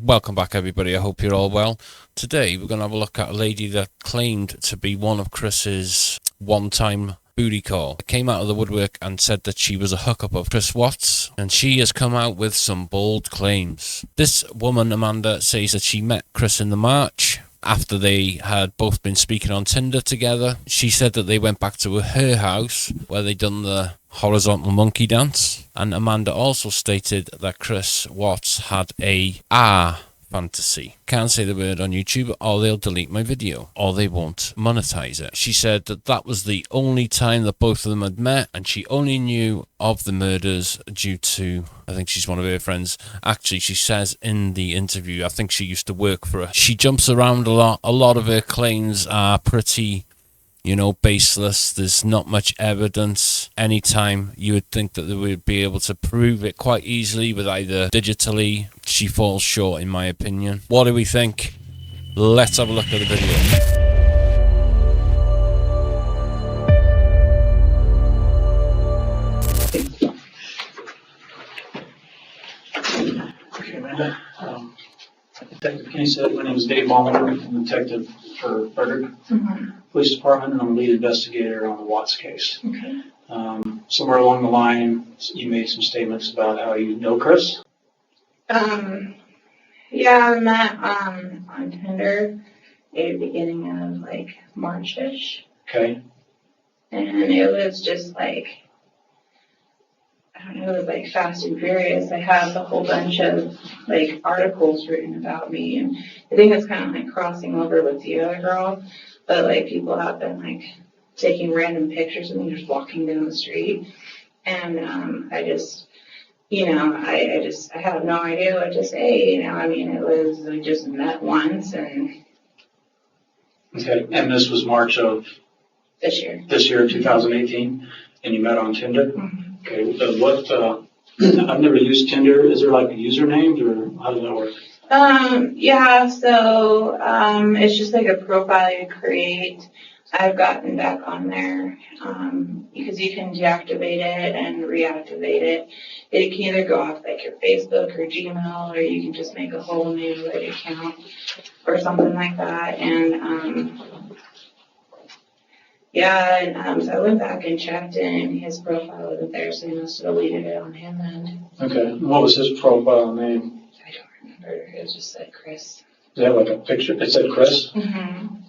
Welcome back, everybody. I hope you're all well. Today, we're going to have a look at a lady that claimed to be one of Chris's one-time booty call. Came out of the woodwork and said that she was a hookup of Chris Watts, and she has come out with some bold claims. This woman, Amanda, says that she met Chris in the March after they had both been speaking on Tinder together. She said that they went back to her house where they'd done the horizontal monkey dance, and Amanda also stated that Chris Watts had a fantasy. Can't say the word on YouTube or they'll delete my video or they won't monetize it. She said that that was the only time that both of them had met, and she only knew of the murders due to, I think she's one of her friends. Actually, she says in the interview, I think she used to work for her. She jumps around a lot. A lot of her claims are pretty, baseless. There's not much evidence. Anytime you would think that they would be able to prove it quite easily with either digitally, she falls short in my opinion. What do we think? Let's have a look at the video. Okay, Amanda. Detective Kenny said, my name is Dave Ballmer. I'm a detective for Frederick Police Department, and I'm a lead investigator on the Watts case. Okay. Somewhere along the line, you made some statements about how you know Chris. Yeah, I met on Tinder at the beginning of March-ish. Okay. And it was just it was fast and furious. I have a whole bunch of articles written about me, and I think it's kind of crossing over with the other girl, but people have been taking random pictures of me just walking down the street, and I just, I have no idea what to say. We just met once, and Okay. And this was March of this year, 2018, and you met on Tinder. Mm-hmm. Okay. I've never used Tinder. Is there a username, or how does that work? Yeah, so it's just a profile you create. I've gotten back on there because you can deactivate it and reactivate it. It can either go off your Facebook or Gmail, or you can just make a whole new account or something like that. And so I went back and checked, and his profile wasn't there, so he must have deleted it on him end. Okay. What was his profile name? I don't remember. It just said Chris. Is that a picture? It said Chris? Mm-hmm.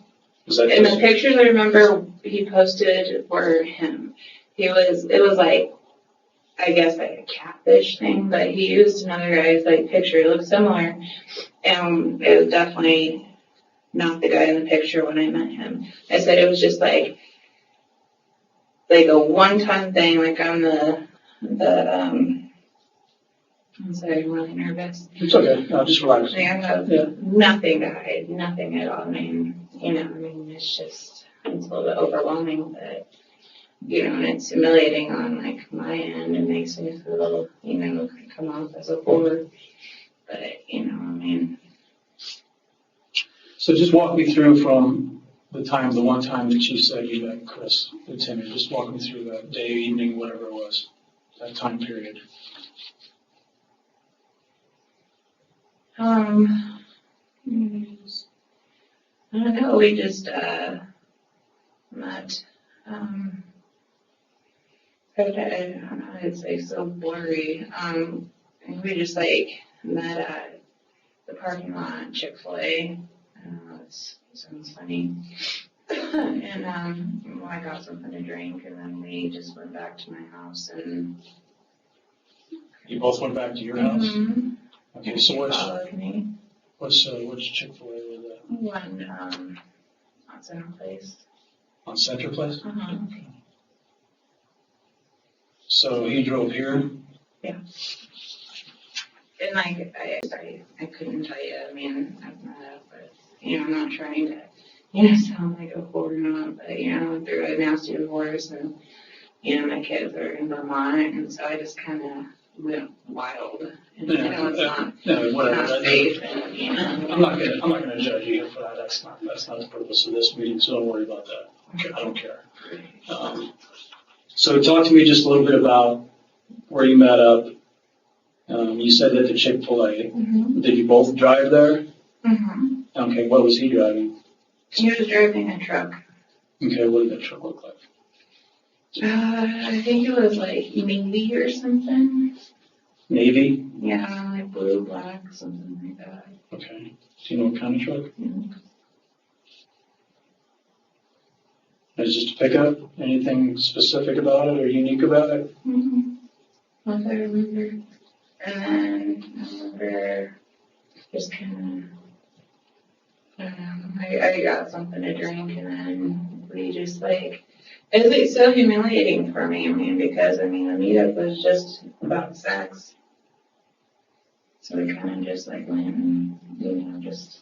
And the pictures I remember he posted were him. It was I guess a catfish thing, but he used another guy's picture. It looked similar, and it was definitely not the guy in the picture when I met him. I said it was just a one-time thing, on I'm sorry, I'm really nervous. It's okay. Just relax. I have nothing to hide, nothing at all. It's a little bit overwhelming, but, and it's humiliating on, my end. It makes me feel, come off as a whore. But, So just walk me through from the one time that you said you met Chris at Tinder. Just walk me through that day, evening, whatever it was, that time period. I don't know, we just, met, I don't know, it's so blurry. And we just met at the parking lot at Chick-fil-A. I don't know, it sounds funny. And I got something to drink, and then we just went back to my house, and You both went back to your house? Mm-hmm. Okay, so which Chick-fil-A was that? One on Center Place. On Center Place? Uh-huh. Okay. So he drove here? Yeah. And I couldn't tell you, I'm not, but, I'm not trying to, sound like a whore or not, but, I went through a nasty divorce, and, my kids are in Vermont, and so I just kind of went wild, and, it's not safe, and, I'm not gonna judge you for that. That's not the purpose of this meeting, so don't worry about that. Okay, I don't care. So talk to me just a little bit about where you met up, You said at the Chick-fil-A. Mm-hmm. Did you both drive there? Mm-hmm. Okay, what was he driving? He was driving a truck. Okay, what did that truck look like? I think it was like navy or something. Navy? Yeah, like blue, black, something like that. Okay. Do you know what kind of truck? Mm-hmm. Is it just a pickup? Anything specific about it or unique about it? Mm-hmm. Once I remember. And then I remember just kind of, I don't know, I got something to drink and then we just like, it was like so humiliating for me, I mean, because I mean, the meetup was just about sex. So we kind of just like went and, just,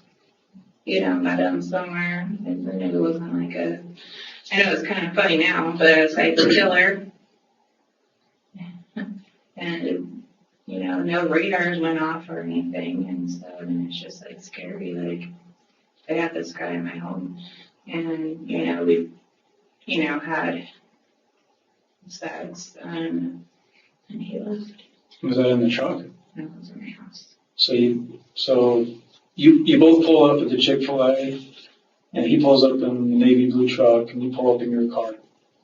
met him somewhere. And I knew it wasn't like I know it's kind of funny now, but it was like the killer. And, no radars went off or anything. And so, it's just like scary. Like, I got this guy in my home and, we, had sex and he left. Was that in the truck? And it was in my house. So you both pull up at the Chick-fil-A and he pulls up in the navy blue truck and you pull up in your car.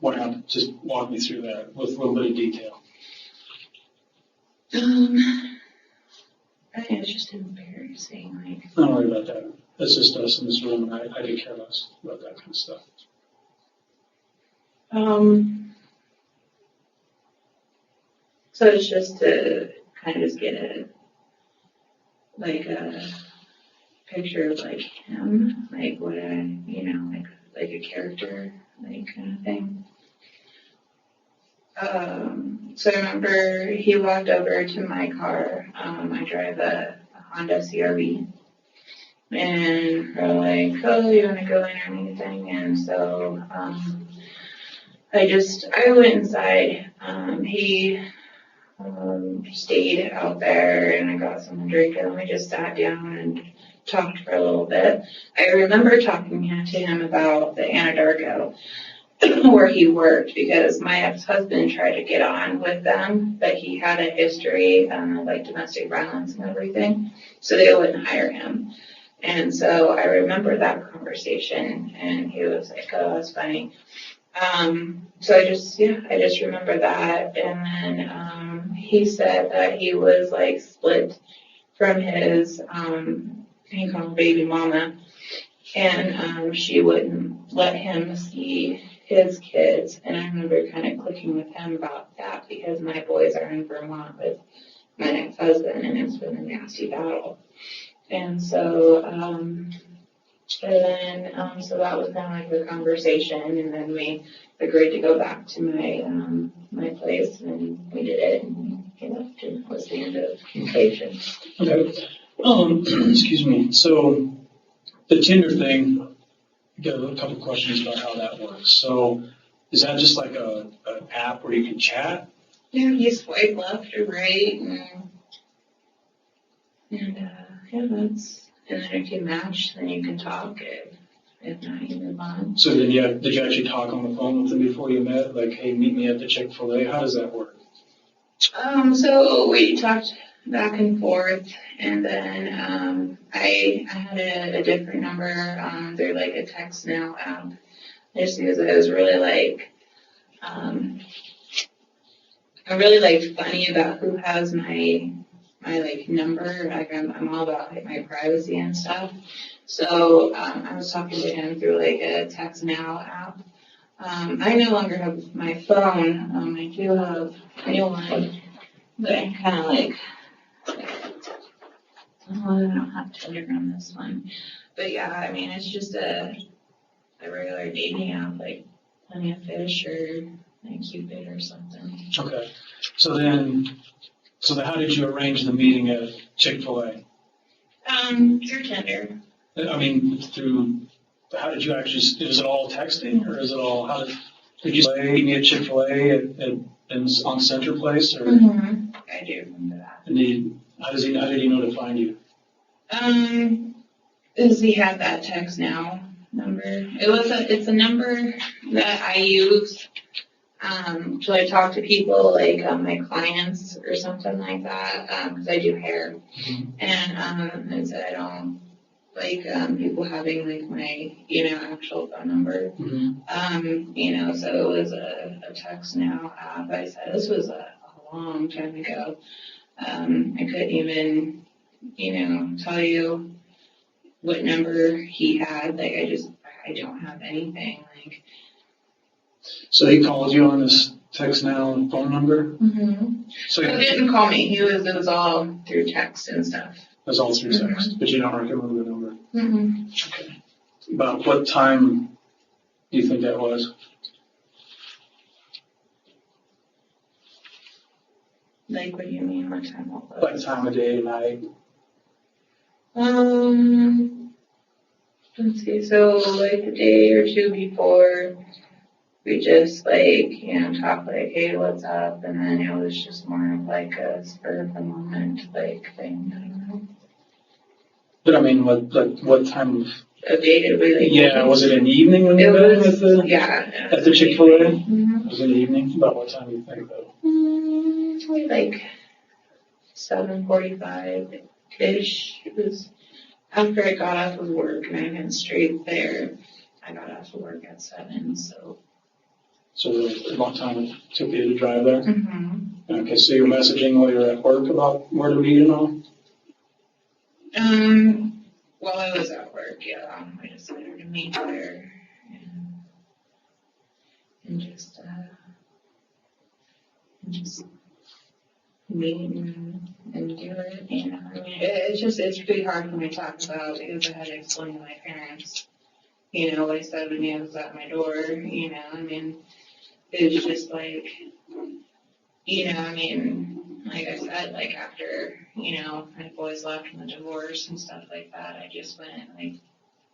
What happened? Just walk me through that with a little bit of detail. I think it's just embarrassing. Like, Don't worry about that. That's just us in this room, and I could care less about that kind of stuff. So it's just to kind of just get a picture of like him, like what like a character, like kind of thing. So I remember he walked over to my car. I drive a Honda CRV. And we're like, oh, you want to go in or anything? And so I went inside. He stayed out there and I got some to drink and we just sat down and talked for a little bit. I remember talking to him about the Anadarko where he worked because my ex-husband tried to get on with them, but he had a history like domestic violence and everything, so they wouldn't hire him. And so I remember that conversation and he was like, oh, that's funny. So I just remember that. And then he said that he was like split from his, he called her baby mama, and she wouldn't let him see his kids. And I remember kind of clicking with him about that because my boys are in Vermont with my ex-husband and it's been a nasty battle. And so, so that was kind of like the conversation, and then we agreed to go back to my place, and we did it, and that was the end of communication. Okay. Excuse me. So the Tinder thing, I got a couple questions about how that works. So is that just like an app where you can chat? Yeah, you swipe left or right, and then if you match, then you can talk. If not, you move on. So did you actually talk on the phone with them before you met? Like, hey, meet me at the Chick-fil-A. How does that work? So we talked back and forth, and then I had a different number through like a text now app, just because I was really like I'm really like funny about who has my like number. Like I'm all about like my privacy and stuff. So I was talking to him through like a text now app. I no longer have my phone. I do have a new one, but I'm kind of like, oh, I don't have Tinder on this one. But yeah, I mean, it's just a regular dating app, like Plenty of Fish or like Cupid or something. Okay. So how did you arrange the meeting at Chick-fil-A? Through Tinder. I mean, how did you actually, is it all texting or is it all, did you meet me at Chick-fil-A on Center Place or? Mm-hmm. I do remember that. And how did he know to find you? Does he have that text now number? It's a number that I use till I talk to people like my clients or something like that, because I do hair, and I said I don't like people having like my actual phone number. So it was a text now app. I said this was a long time ago. I couldn't even tell you what number he had. Like I don't have anything like. So he called you on this text now and phone number? So He didn't call me. It was all through text and stuff. It was all through text, but you don't remember the number? Okay. About what time do you think that was? Like, what do you mean? What time? What was? Like time of day, night? Let's see. So like the day or two before, we just like talk like, hey, what's up? And then it was just more of like a spur of the moment like thing. I don't know. But I mean, what time of day did we like? Yeah, was it in the evening when you met him at the Chick-fil-A? Mm-hmm. It was in the evening. About what time do you think though? Like 7:45-ish. It was after I got off of work and I went straight there. I got off of work at 7, so. So a long time it took you to drive there? Mm-hmm. Okay, so you were messaging while you were at work about where to meet and all? While I was at work, yeah, I decided to meet there and just meet and do it. I mean, it's pretty hard for me to talk about because I had to explain to my parents, like 7 years at my door, I mean, it's just like, I mean, like I said, like after, my boys left from the divorce and stuff like that, I just went like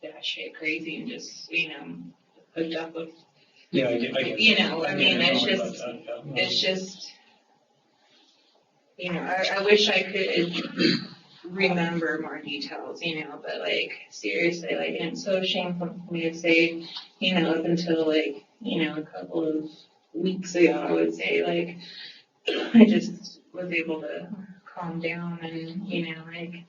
that shit crazy and just, hooked up with. Yeah, I get I mean, it's just, I wish I could remember more details, but like seriously, like it's so shameful for me to say, up until like, a couple of weeks ago, I would say like I just was able to calm down and, like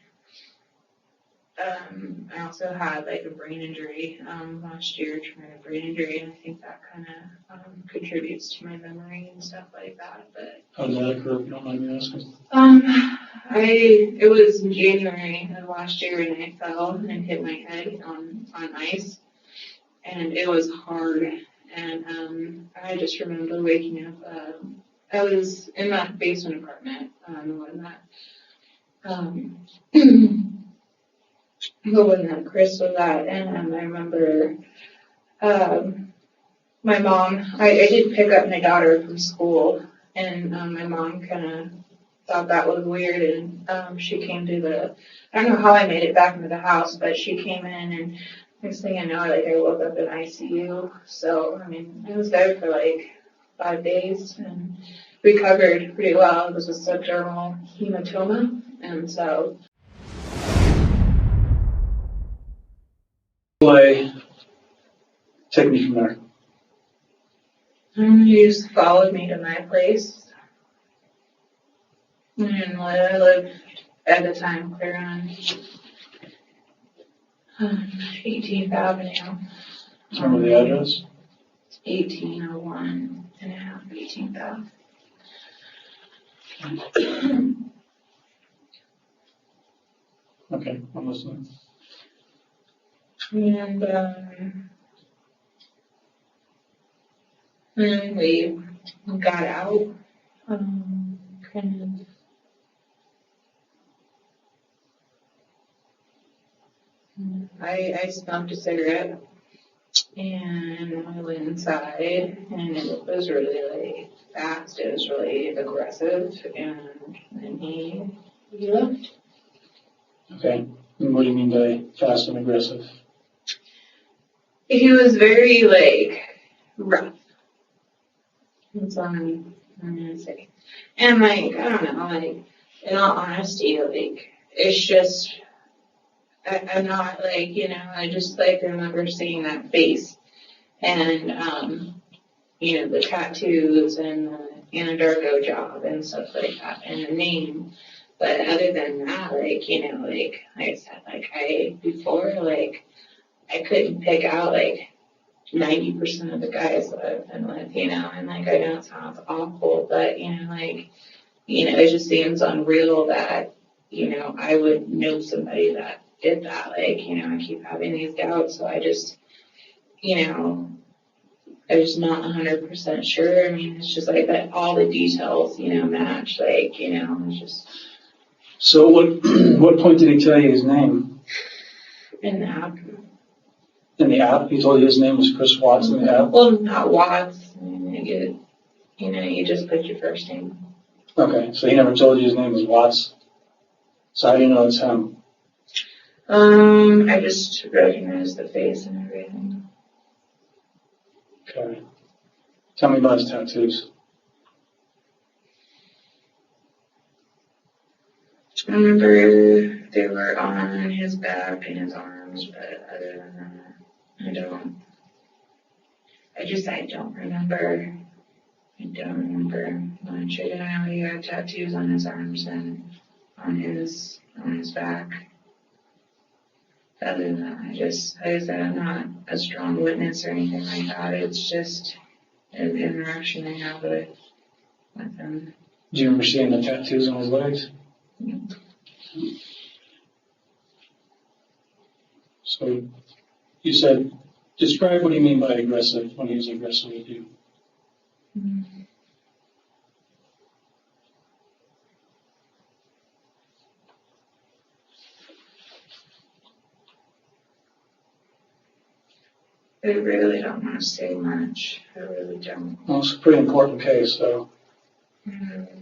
I also had like a brain injury last year, traumatic brain injury, and I think that kind of contributes to my memory and stuff like that. But how did that occur? If you don't mind me asking. It was in January of last year, and I fell and hit my head on ice, and it was hard. And I just remember waking up. I was in that basement apartment when that Chris was at, and I remember my mom. I did pick up my daughter from school, and my mom kind of thought that was weird, and she came to I don't know how I made it back into the house, but she came in, and next thing I know, like I woke up in ICU. So I mean, I was there for like 5 days and recovered pretty well. It was a subdermal hematoma, and so. Take me from there. He just followed me to my place. And I lived at the time clear on 18th Avenue. Remember the address? 1801 and a half 18th Ave. Okay, I'm listening. And we got out, kind of. I smoked a cigarette, and I went inside, and it was really like fast. It was really aggressive, and then he left. Okay, and what do you mean by fast and aggressive? He was very like rough. That's all I'm gonna say. And like I don't know, like in all honesty, like it's just. I'm not like, I just like remember seeing that face and the tattoos and the Anadarko job and stuff like that, and the name. But other than that, like I said, I couldn't pick out, 90% of the guys that I've been with, and I know it sounds awful, but, it just seems unreal that, I would know somebody that did that. I keep having these doubts, so I'm just not 100% sure. I mean, it's just that all the details, match, it's just So what point did he tell you his name? in the app. In the app? He told you his name was Chris Watts in the app? Well, not Watts. I mean, you just put your first name. Okay, so he never told you his name was Watts? So how do you know it's him? I just recognized the face and everything. Okay. Tell me about his tattoos. I remember they were on his back and his arms, but other than that, I don't remember. I don't remember much. I know he had tattoos on his arms and on his back. Other than that, I said I'm not a strong witness or anything like that. It's just an interaction I have with him. Do you remember seeing the tattoos on his legs? Yeah. So you said, describe what you mean by aggressive, when he was aggressive with you. Mm-hmm. I really don't want to say much. I really don't. Well, it's a pretty important case, so Mm-hmm.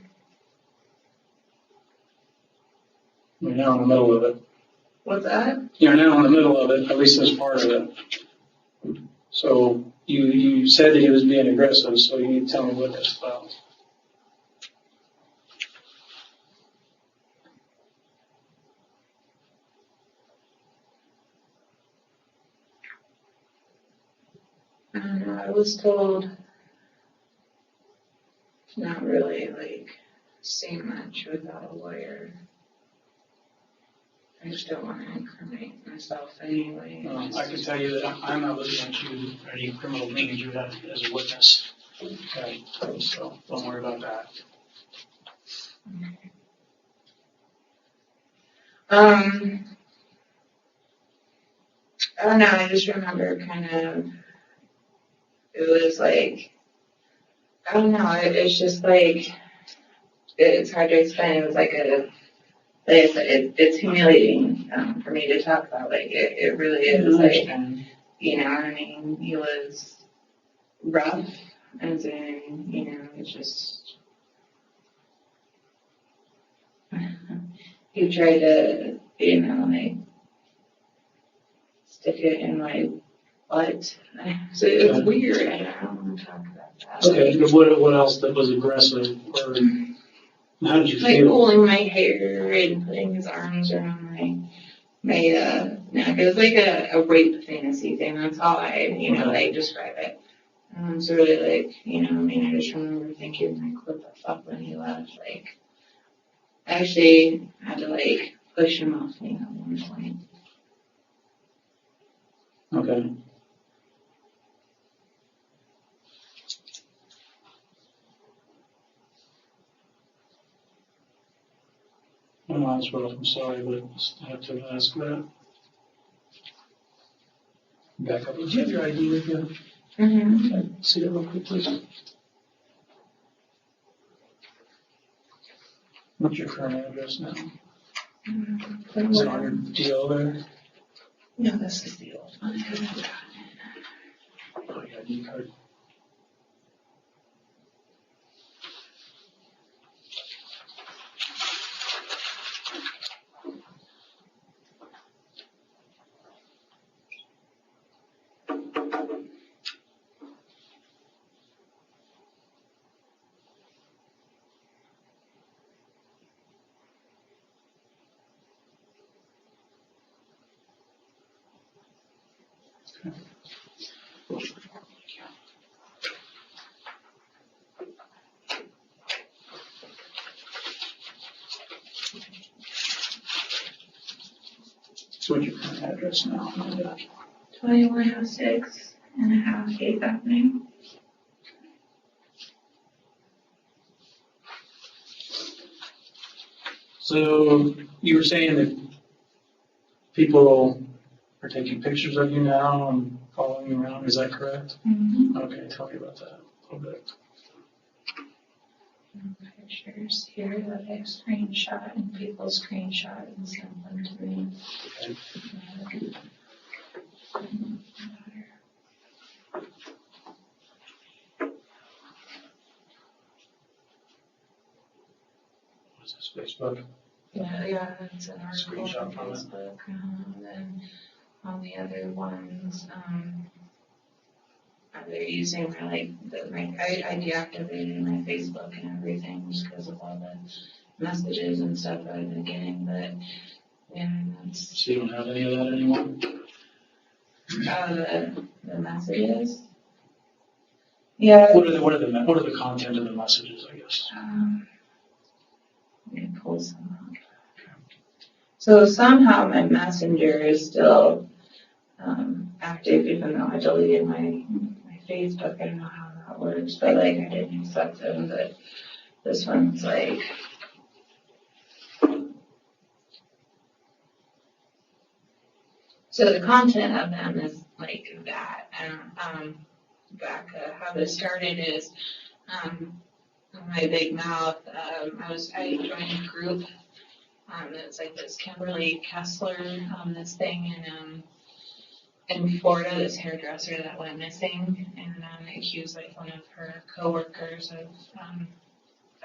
you're now in the middle of it. What's that? You're now in the middle of it, at least this part of it. So you said that he was being aggressive, so you need to tell me what that's about. I don't know. I was told to not really say much without a lawyer. I just don't want to incriminate myself anyway. I can tell you that I'm not looking at you or any criminal means you have as a witness. Okay, so don't worry about that. I don't know. I just remember kind of. It was I don't know. It's just it's hard to explain. It was it's humiliating for me to talk about. It really is. You know what I mean? He was rough, as in, it's just, he tried to, stick it in my butt. So it was weird. I don't want to talk about that. Okay, what else that was aggressive, or how did you feel? Pulling my hair and putting his arms around my neck. It was a rape fantasy thing. That's how I describe it. So really, I just remember thinking, what the fuck when he left. I actually had to, push him off me at one point. Okay. No, that's rough. I'm sorry, but I have to ask that. Back up. Do you have your ID with you? Mm-hmm. Can I see that real quick, please? What's your current address now? Is it on your deal there? No, this is the old one. Oh, yeah, ID card. Address now. 2106 and a half 8th Avenue. So you were saying that people are taking pictures of you now and following you around, is that correct? Mm-hmm. Okay, tell me about that a little bit. Pictures here that I screenshot and people screenshot and send them to me. Okay. What's this, Facebook? Yeah, it's an article on Screenshot from it. Facebook. And then on the other ones, they're using I deactivated my Facebook and everything just because of all the messages and stuff I've been getting, but yeah, that's, So you don't have any of that anymore? the messages. Yeah. What are the content of the messages, I guess? Let me pull some up. So somehow my messenger is still active, even though I deleted my Facebook. I don't know how that works, but like I didn't accept them. But this one's like, so the content of them is like that. And how this started is my big mouth. I joined a group. It's like this Kimberly Kessler, this thing in Florida, this hairdresser that went missing, and accused like one of her coworkers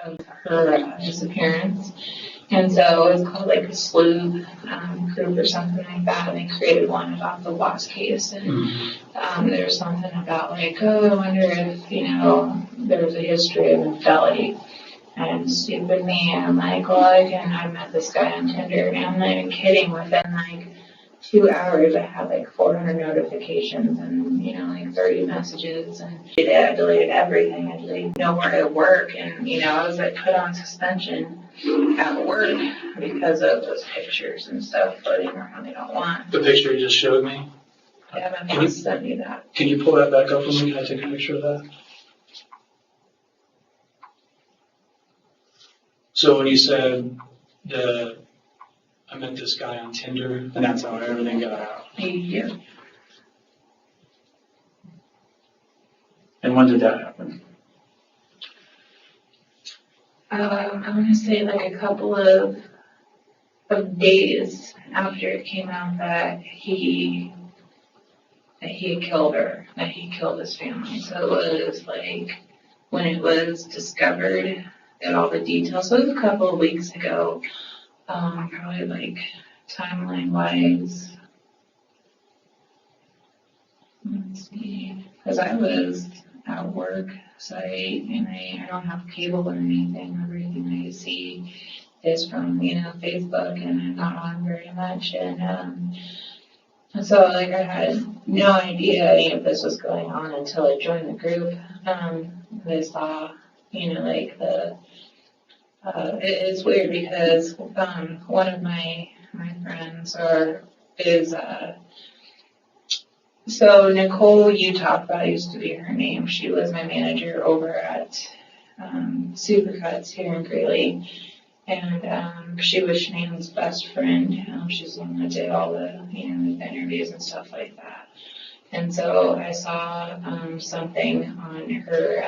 of her disappearance. And so it was called like a sleuth group or something like that, and they created one about the lost case. And there was something about like, oh, I wonder if, there was a history of infidelity. And stupid me, I'm like, well, I met this guy on Tinder, and I'm not even kidding, within like 2 hours I had like 400 notifications and, like 30 messages, and I deleted everything. I didn't know where I work, and, I was like put on suspension at work because of those pictures and stuff floating around they don't want. The picture you just showed me? Yeah, my mom sent me that. Can you pull that back up for me? Can I take a picture of that? So when you said I met this guy on Tinder, and that's how everything got out. Yeah. And when did that happen? I want to say like a couple of days after it came out that he killed her, that he killed his family. So it was like when it was discovered, that all the details. So it was a couple of weeks ago, probably like timeline wise. Let's see, because I was at work site and I don't have cable or anything. Everything I see is from Facebook, and I'm not on very much. And so like I had no idea any of this was going on until I joined the group. I saw like it's weird because one of my friends is so Nicole, you talked about, used to be her name. She was my manager over at Supercuts here in Greeley, and she was Shanane's best friend. She's the one that did all the the interviews and stuff like that. And so I saw something on her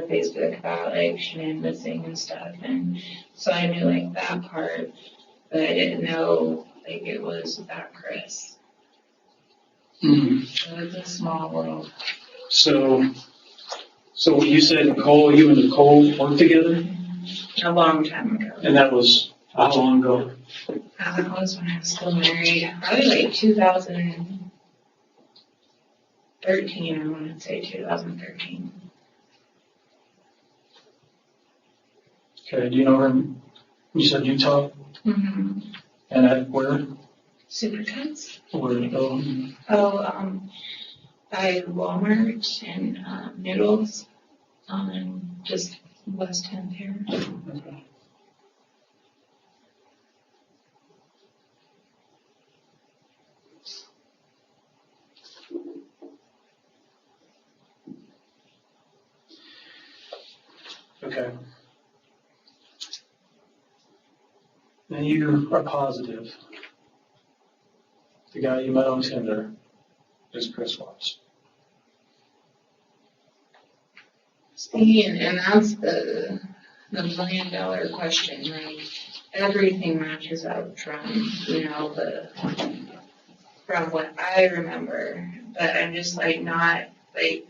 Facebook about like Shanann missing and stuff, and so I knew like that part, but I didn't know like it was that Chris. Mm-hmm. So it's a small world. So you said you and Nicole worked together? A long time ago. And that was how long ago? That was when I was still married. Probably like 2013, I want to say 2013. Okay, do you know her? You said Utah? Mm-hmm. And at where? Supercuts? Where did it go? By Walmart and Noodles on just West 10th here. Okay. Okay. And you are positive the guy you met on Tinder is Chris Watts. See, and that's the $1 million question. Like, everything matches up from, from what I remember. But I'm just like not like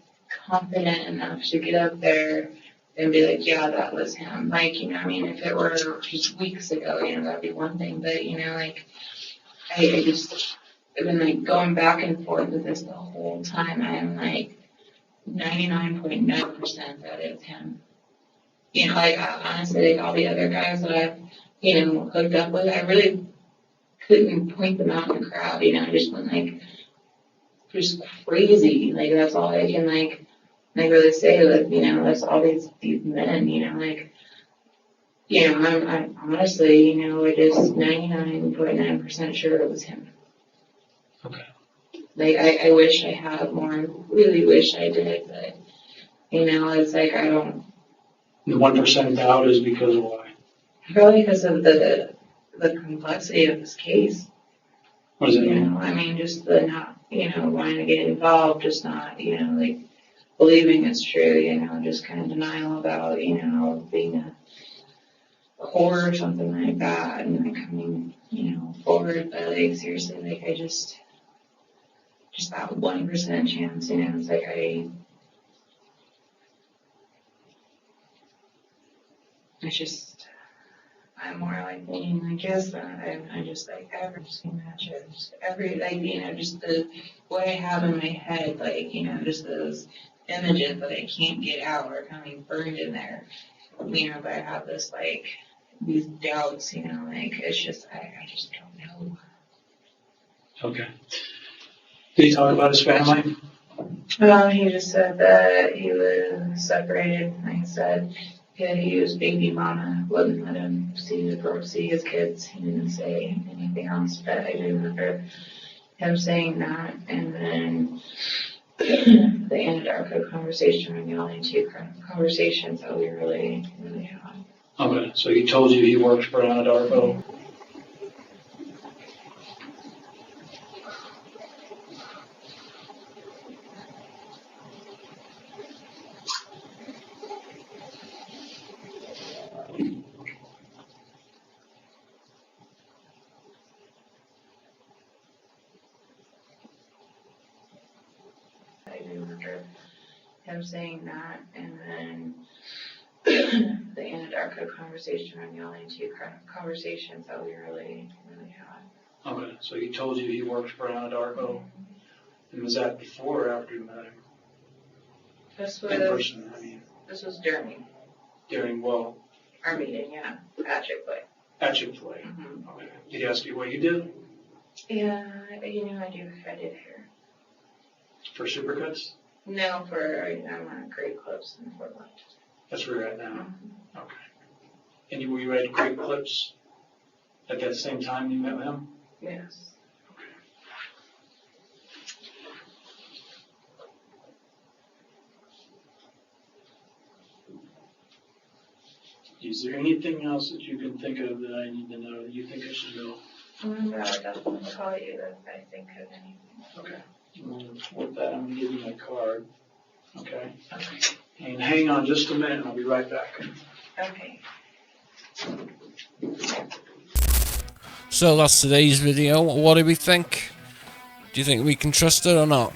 confident enough to get up there and be like, yeah, that was him. Like, I mean, if it were just weeks ago, that'd be one thing. But, like, I've been like going back and forth with this the whole time. I'm like 99.9% that it's him. Honestly, like all the other guys that I've, hooked up with, I really couldn't point them out in the crowd, I just went like, just crazy. Like, that's all I can like really say with, that's all these men, I'm honestly, we're just 99.9% sure it was him. Okay. Like, I wish I had more, really wish I did, but, it's like I don't. The 1% doubt is because of why? Probably because of the complexity of this case. What does it mean? I mean, just the not, wanting to get involved, just not, like, believing it's true, just kind of denial about, being a whore or something like that, and like coming, forward, but like, seriously, like, I just that 1% chance, it's like I'm more like leaning like yes, I just like everything matches, just every, like, just the what I have in my head, like, just those images that I can't get out are kind of like burned in there, but I have this like these doubts, like it's just I just don't know. Okay. Did he talk about his family? He just said that he was separated. Like I said, yeah, he was baby mama, wouldn't let him see his kids. He didn't say anything else, but I do remember him saying that. And then the Anadarko conversation were the only two conversations that we really had. Okay, so he told you he works for Anadarko? I do remember him saying that, and then the Anadarko conversation were the only two conversations that we really had. Okay, so he told you he works for Anadarko? And was that before or after you met him? This In person, I mean. This was during Our meeting, yeah, at Chick-fil-A. At Chick-fil-A? Mm-hmm. Okay. Did he ask you what you did? Yeah, I did hair. For Supercuts? No, I'm on Great Clips in Fort Weld. That's where you're at now? Mm-hmm. Okay. And were you at Great Clips at that same time you met with him? Yes. Is there anything else that you can think of that I need to know that you think I should know? I'll definitely call you if I think of anything. Okay. With that, I'm going to give you my card. Okay? Okay. And hang on just a minute, and I'll be right back. Okay. So that's today's video. What do we think? Do you think we can trust it or not?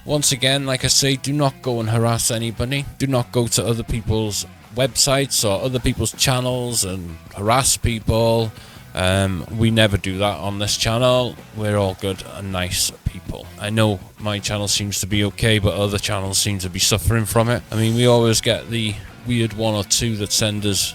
Once again, like I say, do not go and harass anybody. Do not go to other people's websites or other people's channels and harass people. We never do that on this channel. We're all good and nice people. I know my channel seems to be okay, but other channels seem to be suffering from it. I mean, we always get the weird one or two that send us.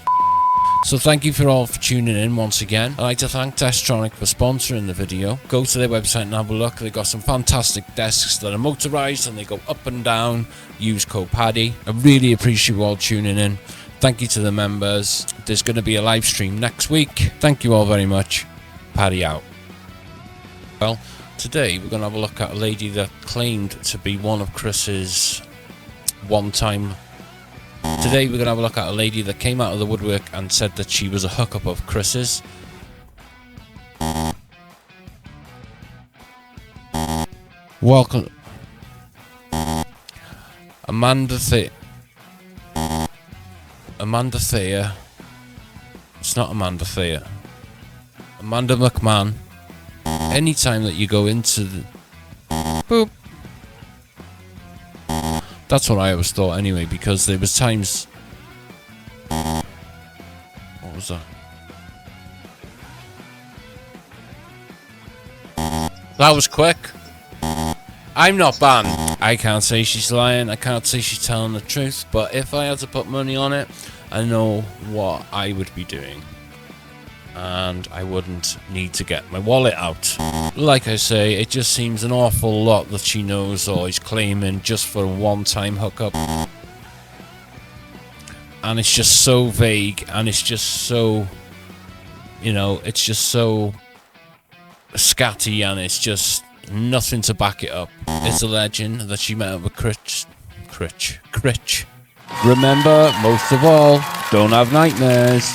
So thank you for all for tuning in once again. I'd like to thank Testronic for sponsoring the video. Go to their website and have a look. They've got some fantastic desks that are motorized and they go up and down. Use code PADDY. I really appreciate you all tuning in. Thank you to the members. There's going to be a live stream next week. Thank you all very much. Paddy out. Well, today we're going to have a look at a lady that claimed to be one of Chris's one-time Today we're going to have a look at a lady that came out of the woodwork and said that she was a hookup of Chris's. Welcome. Amanda Thea. It's not Amanda Thea. Amanda McMahon. Anytime that you go into the... Boop. That's what I always thought anyway, because there was times... What was that? That was quick. I'm not banned. I can't say she's lying. I can't say she's telling the truth. But if I had to put money on it, I know what I would be doing. And I wouldn't need to get my wallet out. Like I say, it just seems an awful lot that she knows or is claiming just for a one-time hookup. And it's just so vague, and it's just so, you know, it's just so scatty, and it's just nothing to back it up. It's a legend that she met up with Critch. Remember, most of all, don't have nightmares.